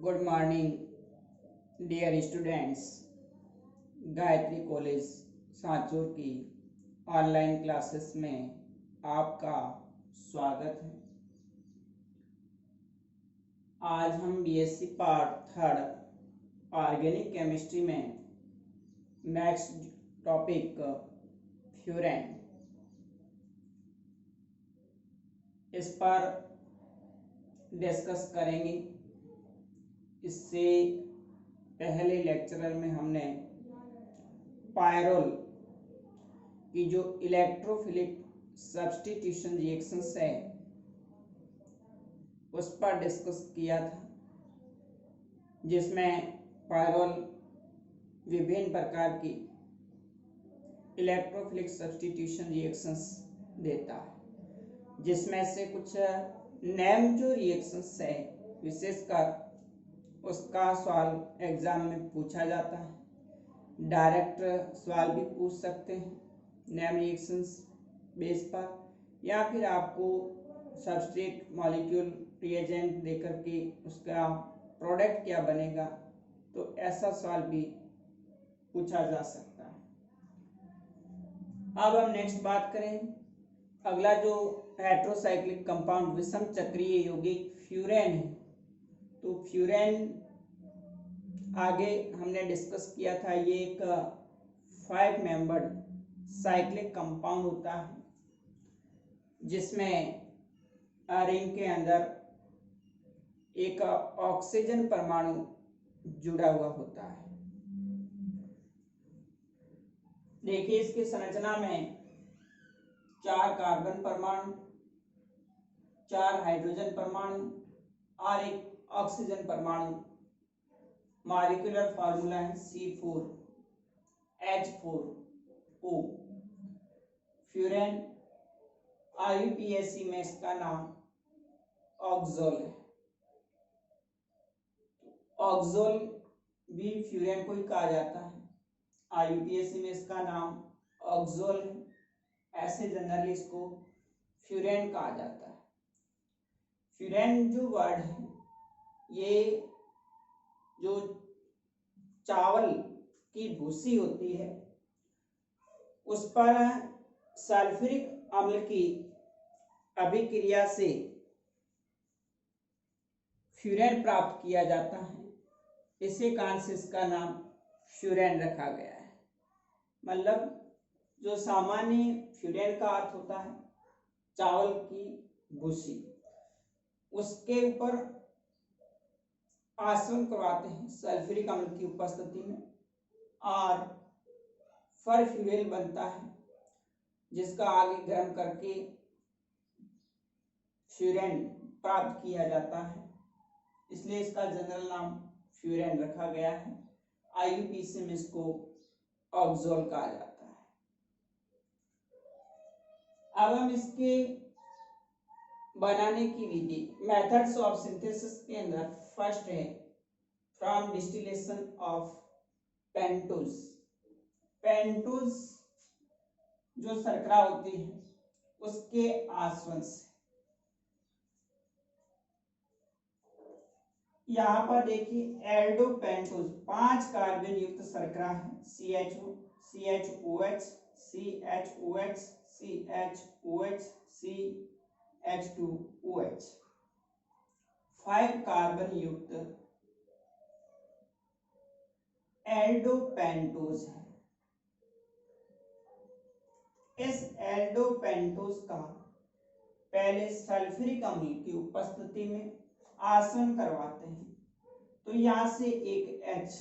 Good morning dear students. Gayatri college Sanchore की online classes में आपका स्वागत है। आज हम BSc part third organic chemistry में नेक्स्ट टॉपिक फ्यूरेन, इस पर डिस्कस करेंगे। इससे पहले लेक्चरर में हमने पायरोल की जो इलेक्ट्रोफिलिक सब्स्टिट्यूशन रिएक्शंस है उस पर डिस्कस किया था, जिसमें पायरोल विभिन्न प्रकार की इलेक्ट्रोफिलिक सब्स्टिट्यूशन रिएक्शंस देता है, जिसमें से कुछ नेम जो रिएक्शंस है विशेषकर उसका सवाल एग्जाम में पूछा जाता है। डायरेक्ट सवाल भी पूछ सकते हैं नेम रिएक्शंस बेस पर, या फिर आपको सबस्ट्रेट मॉलिक्यूल रिएजेंट देकर के उसका प्रोडक्ट क्या बनेगा, तो ऐसा सवाल भी पूछा जा सकता है। अब हम नेक्स्ट बात करें, अगला जो हेट्रोसाइक्लिक कंपाउंड विषम चक्रीय यौगिक फ्यूरेन है। तो फ्यूरेन आगे हमने डिस्कस किया था, ये एक 5 मेंबर्ड साइक्लिक कंपाउंड होता है, जिसमें रिंग के अंदर एक ऑक्सीजन परमाणु जुड़ा हुआ होता है। देखिए इसकी संरचना में 4 कार्बन परमाणु, 4 हाइड्रोजन परमाणु और एक ऑक्सीजन परमाणु। मॉलिक्यूलर फार्मूला है C4H4O। फ्यूरेन IUPAC में इसका नाम ऑक्सोल है। ऑक्सोल भी फ्यूरेन को ही कहा जाता है। IUPAC में इसका नाम ऑक्सोल है, ऐसे जनरली इसको फ्यूरेन कहा जाता है। फ्यूरेन जो वर्ड है, ये जो चावल की भूसी होती है उस पर सल्फ्यूरिक अम्ल की अभिक्रिया से फ्यूरेन प्राप्त किया जाता है। इसी कारण से इसका नाम फ्यूरेन रखा गया है। मतलब जो सामान्य फ्यूरेन का अर्थ होता है चावल की भूसी, उसके ऊपर आसवन करवाते हैं सल्फ्यूरिक अम्ल की उपस्थिति में, और फर फ्यूएल बनता है, जिसका आगे गर्म करके फ्यूरेन प्राप्त किया जाता है। इसलिए इसका जनरल नाम फ्यूरेन रखा गया है। IUPAC में इसको ऑक्सोल कहा जाता है। अब हम इसके बनाने की विधि, मेथड्स ऑफ सिंथेसिस के अंदर फर्स्ट है from distillation of pentose. Pentose जो शर्करा होती है उसके आसवन से। यहाँ पर देखिए एल्डोपेंटोज 5 कार्बन युक्त शर्करा है, CHO, CHOH, CHOH, CHOH, CH2OH। 5 carbon युक्त एल्डोपेंटोज है। इस एल्डोपेंटोज का पहले सल्फ्यूरिक अम्ल की उपस्थिति में आसवन करवाते हैं, तो यहाँ से एक H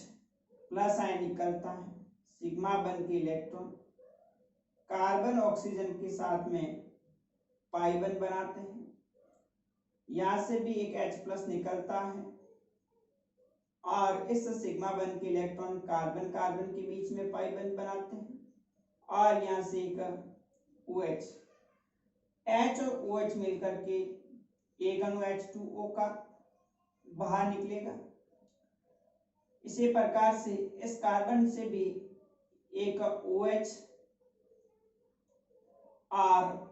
प्लस आयन निकलता है, सिग्मा बन के इलेक्ट्रॉन कार्बन ऑक्सीजन के साथ में पाई बन बनाते हैं। यहाँ से भी एक H प्लस निकलता है, और इस सिग्मा बन के इलेक्ट्रॉन कार्बन कार्बन के बीच में पाई बन बनाते हैं, और यहाँ से एक OH, H और OH मिलकर के एक अणु H2O का बाहर निकलेगा। इसी प्रकार से इस कार्बन से भी एक OH और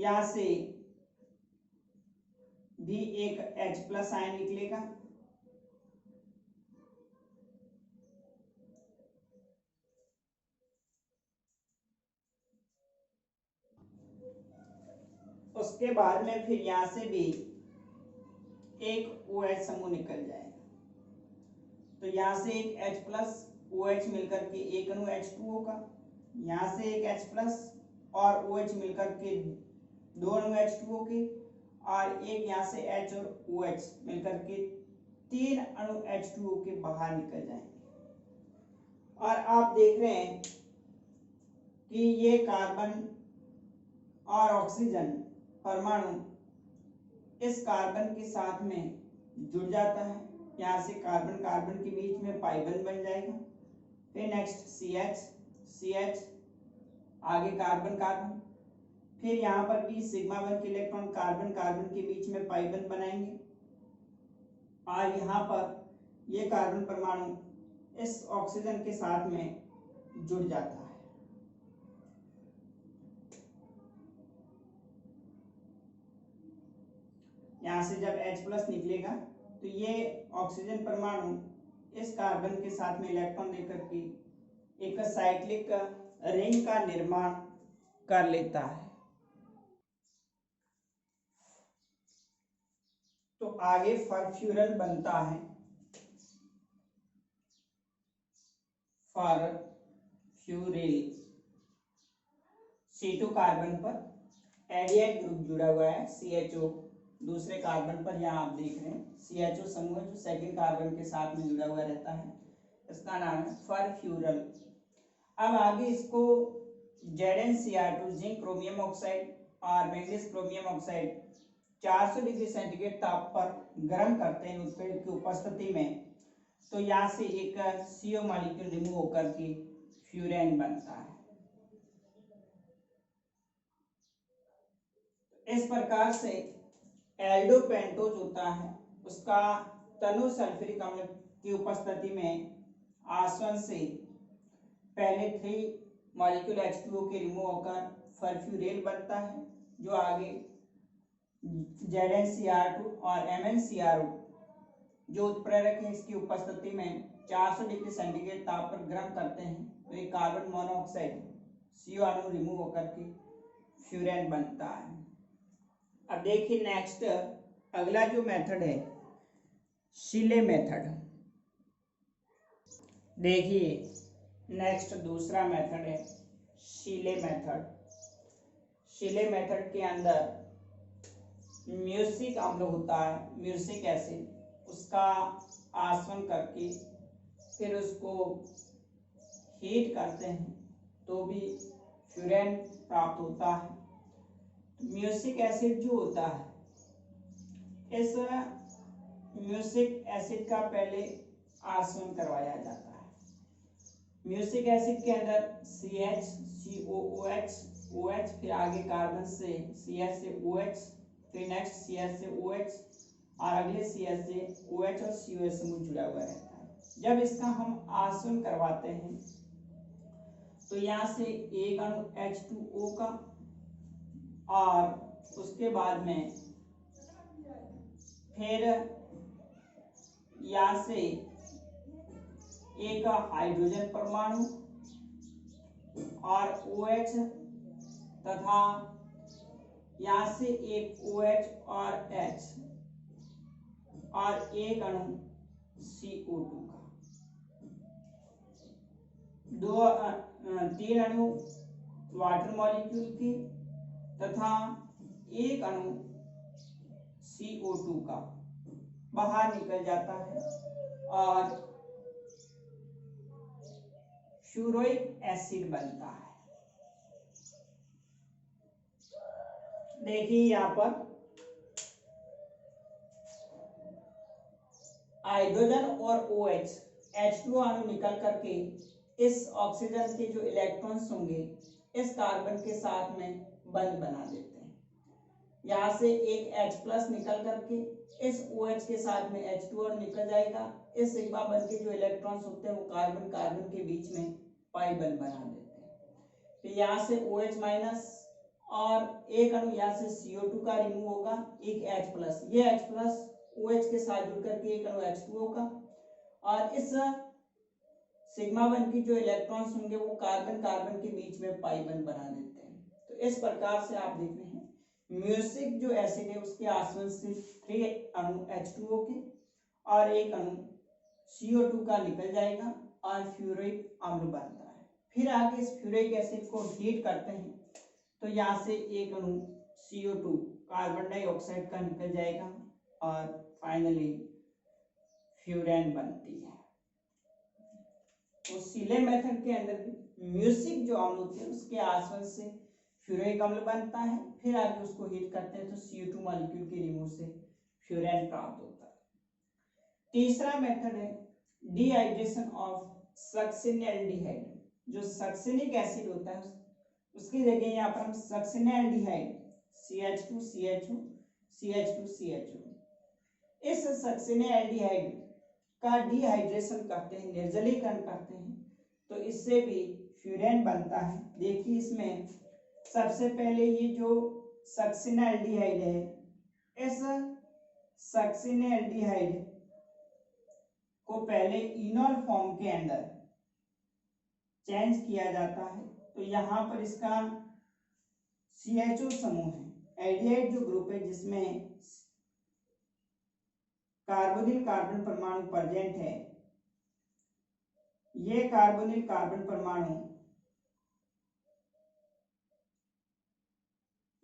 यहाँ से भी एक H+ आयन निकलेगा। उसके बाद में फिर यहाँ से भी एक OH समूह निकल जाएगा। तो यहाँ से एक H+ OH मिलकर के एक अणु H2O का, यहाँ से एक H+ और OH मिलकर के दो अणु H2O के, और एक यहाँ से H और OH मिलकर के तीन अणु H2O के बाहर निकल जाएंगे। और आप देख रहे हैं कि ये कार्बन और ऑक्सीजन परमाणु इस कार्बन के साथ में जुड़ जाता है। यहाँ से कार्बन कार्बन के बीच में पाई बंध बन जाएगा। फिर नेक्स्ट CH आगे कार्बन कार्बन, फिर यहाँ पर भी सिग्मा 1 के इलेक्ट्रॉन कार्बन कार्बन के बीच में पाई बंध बनाएंगे, और यहाँ पर ये कार्बन परमाणु इस ऑक्सीजन के साथ में जुड़ जाता है। यहाँ से जब H+ निकलेगा तो ये ऑक्सीजन परमाणु इस कार्बन के साथ में इलेक्ट्रॉन देकर के एक साइक्लिक रिंग का निर्माण कर लेता है। तो आगे फॉस्फोरल बनता है। फॉस्फोरिल C2 कार्बन पर एडियाइड ग्रुप जुड़ा हुआ है CHO, दूसरे कार्बन पर यहाँ आप देख रहे हैं CHO समूह जो सेकंड कार्बन के साथ में जुड़ा हुआ रहता है, इसका नाम है फॉस्फोरल। अब आगे इसको ZnCr2 जिंक क्रोमियम ऑक्साइड और manganese chromium oxide 400 degree centigrade ताप पर गर्म करते हैं उत्प्रेरक की उपस्थिति में, तो यहाँ से एक CO मॉलिक्यूल रिमूव होकर के फ्यूरेन बनता है। इस प्रकार से एल्डोपेंटोज होता है, उसका तनु सल्फ्यूरिक अम्ल की उपस्थिति में आसवन से पहले 3 मॉलिक्यूल H2O के रिमूव होकर फॉस्फोरेल बनता है, जो आगे ZnCr2 और MnCr2 जो उत्प्रेरक है इसकी उपस्थिति में 400 डिग्री सेंटीग्रेड ताप पर गर्म करते हैं, तो एक कार्बन मोनोऑक्साइड CO अणु रिमूव होकर के फ्यूरेन बनता है। अब देखिए नेक्स्ट अगला जो मेथड है शिले मेथड। देखिए नेक्स्ट दूसरा मेथड है शिले मेथड। शिले मेथड के अंदर म्यूसिक अम्ल होता है, म्यूसिक एसिड, उसका आसवन करके फिर उसको हीट करते हैं तो भी फ्यूरेन प्राप्त होता है। म्यूसिक एसिड जो होता है, इस म्यूसिक एसिड का पहले आसवन करवाया जाता है। म्यूसिक एसिड के अंदर CH, COOH, OH, फिर आगे कार्बन से CH से OH, फिर नेक्स्ट CH से OH और अगले CH से OH और COH समूह जुड़ा हुआ रहता है। जब इसका हम आसवन करवाते हैं तो यहाँ से एक अणु H2O का और उसके बाद में फिर यहाँ से एक हाइड्रोजन परमाणु और OH तथा यहाँ से एक OH और H और एक अणु CO2 का, 3 अणु वाटर मॉलिक्यूल के तथा एक अणु CO2 का बाहर निकल जाता है और फ्लोरिक एसिड बनता है। देखिए यहाँ पर हाइड्रोजन और OH H2O अणु निकल करके इस ऑक्सीजन के जो इलेक्ट्रॉन्स होंगे इस कार्बन के साथ में बंध बना देते हैं। यहाँ से एक H+ निकल करके इस OH के साथ में H2O निकल जाएगा। इस सिग्मा बंध के जो इलेक्ट्रॉन्स होते हैं वो कार्बन कार्बन के बीच में पाई बंध बना देते हैं। फिर यहाँ से OH- और एक अणु यहाँ से CO2 का रिमूव होगा, एक H+, ये H+ OH के साथ जुड़ करके एक अणु H2 होगा, और इस सिग्मा वन की जो इलेक्ट्रॉन्स होंगे वो कार्बन कार्बन के बीच में पाई बंद बना देते हैं। तो इस प्रकार से आप देख रहे हैं म्यूसिक जो एसिड है उसके आसपास से 3 अणु H2O के और एक अणु CO2 का निकल जाएगा और फ्यूरिक अम्ल बनता है। फिर आगे इस फ्यूरिक एसिड को हीट करते हैं तो यहाँ से एक अणु CO2 कार्बन डाइऑक्साइड का निकल जाएगा और फाइनली फ्यूरेन बनती है। तो सीले मेथड के अंदर भी म्यूसिक जो अम्ल होते हैं उसके आसपास से फ्यूरिक अम्ल बनता है, फिर आगे उसको हीट करते हैं तो CO2 मॉलिक्यूल के रिमूव से फ्यूरेन प्राप्त होता है। तीसरा मेथड है डिहाइड्रेशन ऑफ सक्सिनएल्डिहाइड। जो सक्सिनिक एसिड होता है उसकी जगह यहाँ पर हम सक्सिनएल्डिहाइड CH2CHO CH2CHO, इस सक्सिनएल्डिहाइड का डिहाइड्रेशन करते हैं, निर्जलीकरण करते हैं, तो इससे भी फ्यूरेन बनता है। देखिए इसमें सबसे पहले ये जो सक्सिनएल्डिहाइड है, इस सक्सिनएल्डिहाइड को पहले इनॉल फॉर्म के अंदर चेंज किया जाता है। तो यहाँ पर इसका CHO समूह है, एल्डिहाइड जो ग्रुप है जिसमें कार्बोनिल कार्बन परमाणु प्रेजेंट है, ये कार्बोनिल कार्बन परमाणु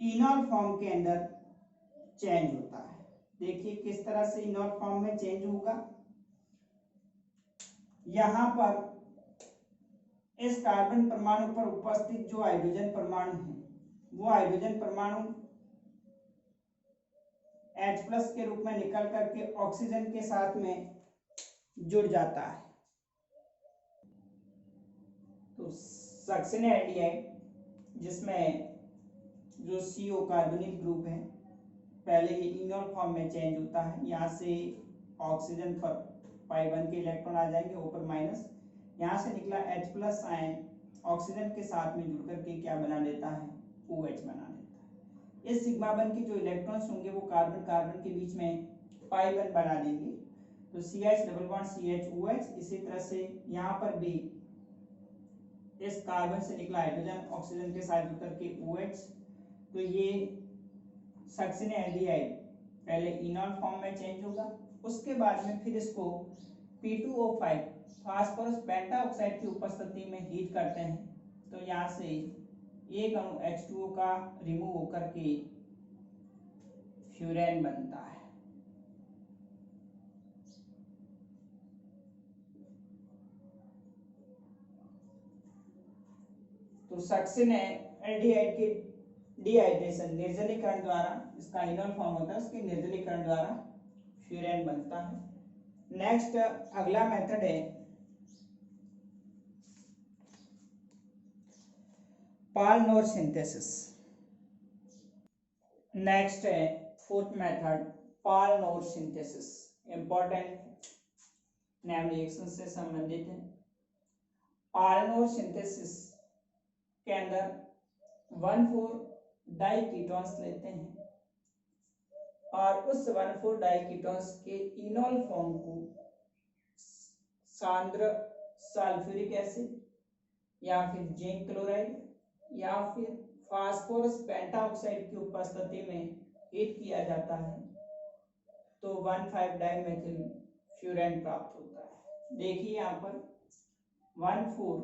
इनॉल फॉर्म के अंदर चेंज होता है। देखिए किस तरह से इनॉल फॉर्म में चेंज होगा। यहाँ पर इस कार्बन परमाणु पर उपस्थित जो हाइड्रोजन परमाणु है वो हाइड्रोजन परमाणु H+ के रूप में निकल करके ऑक्सीजन के साथ में जुड़ जाता है। तो सक्सिनएल्डिहाइड जिसमें जो CO कार्बोनिल ग्रुप है पहले ये इनॉल फॉर्म में चेंज होता है, यहाँ से ऑक्सीजन पर पाई वन के इलेक्ट्रॉन आ जाएंगे ऊपर माइनस, यहाँ से निकला H+ आयन ऑक्सीजन के साथ में जुड़ करके क्या बना देता है, OH बना देता है। इस सिग्मा वन के जो इलेक्ट्रॉन्स होंगे वो कार्बन कार्बन के बीच में पाई वन बना देंगे, तो CH double bond CH OH। इसी तरह से यहाँ पर भी इस कार्बन से निकला हाइड्रोजन ऑक्सीजन के साथ जुड़ करके OH, तो ये सक्सिनएल्डिहाइड पहले इनॉल फॉर्म में चेंज होगा, उसके बाद में फिर इसको P2O5 फास्फोरस पेंटाऑक्साइड की उपस्थिति में हीट करते हैं, तो यहाँ से एक अणु H2O का रिमूव होकर के फ्यूरेन बनता है। तो सक्सिनएल्डिहाइड के डिहाइड्रेशन निर्जलीकरण द्वारा, इसका इनॉल फॉर्म होता है उसके निर्जलीकरण द्वारा फ्यूरेन बनता है। नेक्स्ट अगला मेथड है पालनोर सिंथेसिस। नेक्स्ट है फोर्थ मेथड पालनोर सिंथेसिस। इंपॉर्टेंट नाम रिएक्शन से संबंधित है। पालनोर सिंथेसिस के अंदर 1,4 डाइकीटोन्स लेते हैं और उस 1,4 डाइकीटोन्स के इनॉल फॉर्म को सांद्र सल्फ्यूरिक एसिड या फिर जिंक क्लोराइड या फिर फास्फोरस पेंटाऑक्साइड की उपस्थिति में हीट किया जाता है, तो 1,5 डाइमेथिल फ्यूरेन प्राप्त होता है। देखिए यहाँ पर 1,4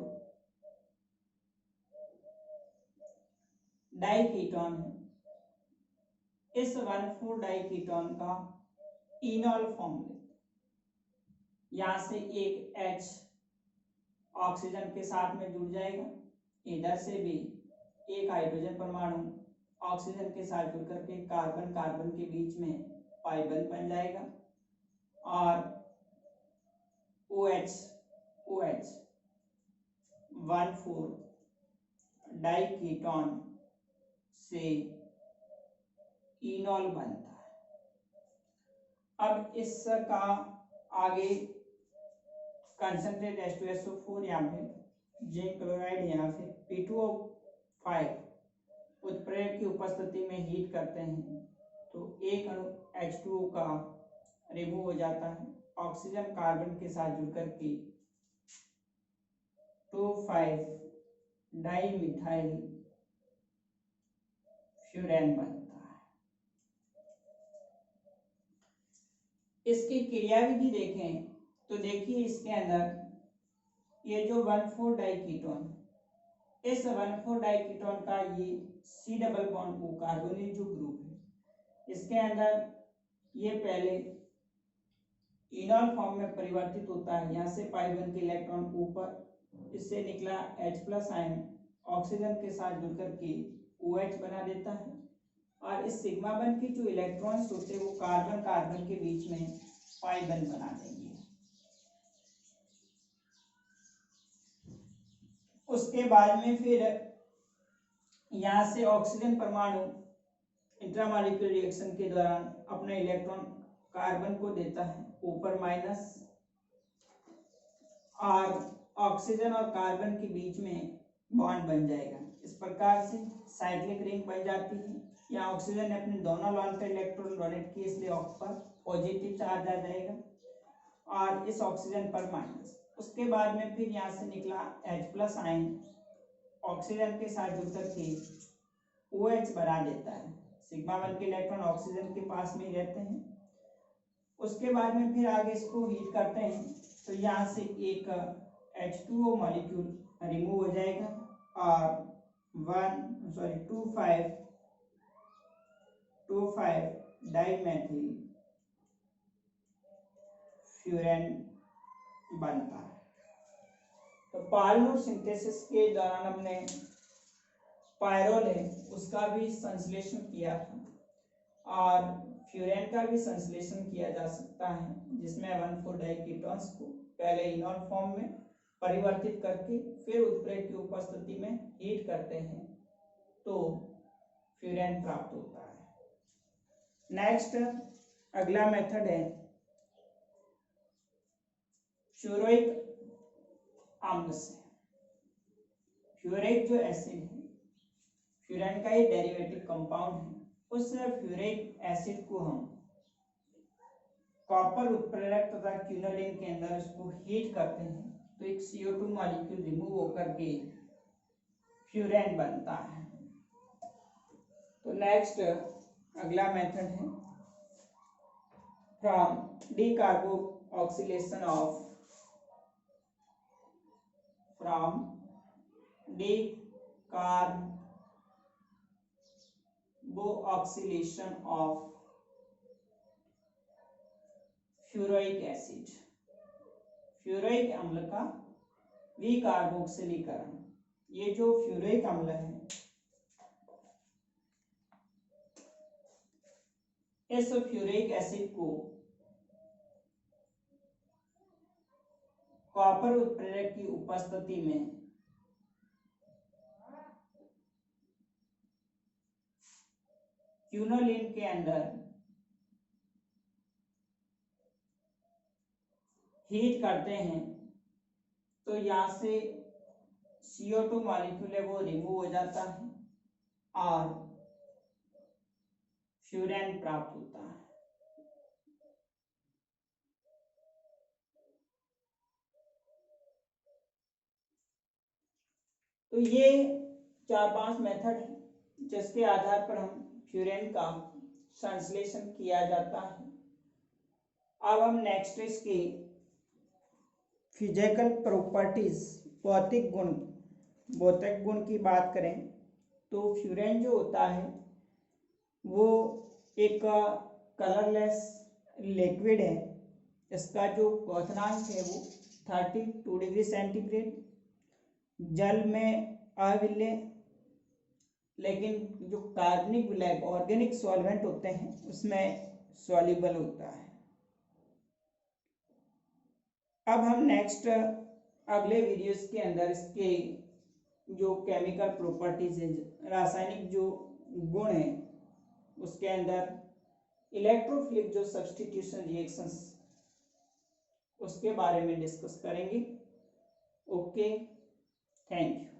डाइकीटोन है, इस 1,4 डाइकीटोन का इनॉल फॉर्म लेते हैं, यहाँ से एक H ऑक्सीजन के साथ में जुड़ जाएगा, इधर से भी एक हाइड्रोजन परमाणु ऑक्सीजन के साथ जुड़ करके कार्बन कार्बन के बीच में पाई बन जाएगा और OH 1,4 डाइकीटोन से इनॉल बनता है। अब इसका आगे कंसंट्रेट H2SO4 या फिर जिंक क्लोराइड या फिर P2O5 उत्प्रेरक की उपस्थिति में हीट करते हैं तो एक अणु H2O का रिमूव हो जाता है, ऑक्सीजन कार्बन के साथ जुड़कर के 2,5 डाइमिथाइल फ्यूरेन बनता है। इसकी क्रियाविधि देखें तो देखिए इसके अंदर ये जो 1,4 डाइकीटोन, इस 1,4 डाइकीटोन का ये C double bond O carbonyl जो ग्रुप है, इसके अंदर ये पहले इनॉल फॉर्म में परिवर्तित होता है। यहाँ से pi1 के इलेक्ट्रॉन ऊपर, इससे निकला H+ आयन ऑक्सीजन के साथ जुड़कर के OH बना देता है और इस सिग्मा बंध के जो इलेक्ट्रॉन्स होते हैं वो कार्बन कार्बन के बीच में पाई बंध बना देंगे। उसके बाद में फिर यहाँ से ऑक्सीजन परमाणु इंट्रामॉलिक्यूलर रिएक्शन के दौरान अपना इलेक्ट्रॉन कार्बन को देता है ऊपर माइनस, और ऑक्सीजन और कार्बन के बीच में बॉन्ड बन जाएगा। इस प्रकार से साइक्लिक रिंग बन जाती है। यहाँ ऑक्सीजन ने अपने दोनों लॉन पे इलेक्ट्रॉन डोनेट किए, इसलिए ऑक्स पर पॉजिटिव चार्ज आ जाएगा और इस ऑक्सीजन पर माइनस। उसके बाद में फिर यहाँ से निकला H+ आयन ऑक्सीजन के साथ जुड़कर के OH बना देता है। सिग्मा 1 के इलेक्ट्रॉन ऑक्सीजन के पास में ही रहते हैं। उसके बाद में फिर आगे इसको हीट करते हैं तो यहाँ से एक H2O मॉलिक्यूल रिमूव हो जाएगा और 2,5 डाइमेथिल फ्यूरेन बनता है। तो पार्नोर सिंथेसिस के दौरान हमने पायरोल है उसका भी संश्लेषण किया था और फ्यूरेन का भी संश्लेषण किया जा सकता है, जिसमें 1,4 डाइकीटोन्स को पहले इनॉल फॉर्म में परिवर्तित करके फिर उत्प्रेरक की उपस्थिति में हीट करते हैं तो फ्यूरेन प्राप्त होता है। नेक्स्ट अगला मेथड है फ्लोरोइक अम्ल से। फ्लोरिक जो एसिड है फ्यूरेन का ही डेरिवेटिव कंपाउंड है, उस फ्लोरिक एसिड को हम कॉपर उत्प्रेरक तथा क्यूनोलिन के अंदर इसको हीट करते हैं तो एक CO2 मॉलिक्यूल रिमूव होकर के फ्यूरेन बनता है। तो नेक्स्ट अगला मेथड है फ्रॉम डीकार्बोक्सिलेशन ऑफ फ्लोरोइक एसिड, फ्लोरोइक अम्ल का विकार्बोक्सिलीकरण। ये जो फ्लोरोइक अम्ल है इस फ्लोरोइक एसिड को कॉपर उत्प्रेरक की उपस्थिति में क्यूनोलिन के अंदर हीट करते हैं तो यहाँ से CO2 मॉलिक्यूल है वो रिमूव हो जाता है और फ्यूरेन प्राप्त होता है। तो ये 4-5 मेथड है जिसके आधार पर हम फ्यूरेन का संश्लेषण किया जाता है। अब हम नेक्स्ट इसके फिजिकल प्रॉपर्टीज, भौतिक गुण की बात करें तो फ्यूरेन जो होता है वो एक कलरलेस लिक्विड है। इसका जो क्वथनांक है वो 32 डिग्री सेंटीग्रेड, जल में अविलेय, लेकिन जो कार्बनिक ब्लैक ऑर्गेनिक सॉल्वेंट होते हैं उसमें सॉल्युबल होता है। अब हम नेक्स्ट अगले वीडियोस के अंदर इसके जो केमिकल प्रॉपर्टीज है, रासायनिक जो गुण है, उसके अंदर इलेक्ट्रोफिलिक जो सब्स्टिट्यूशन रिएक्शंस उसके बारे में डिस्कस करेंगे। Okay, thank you.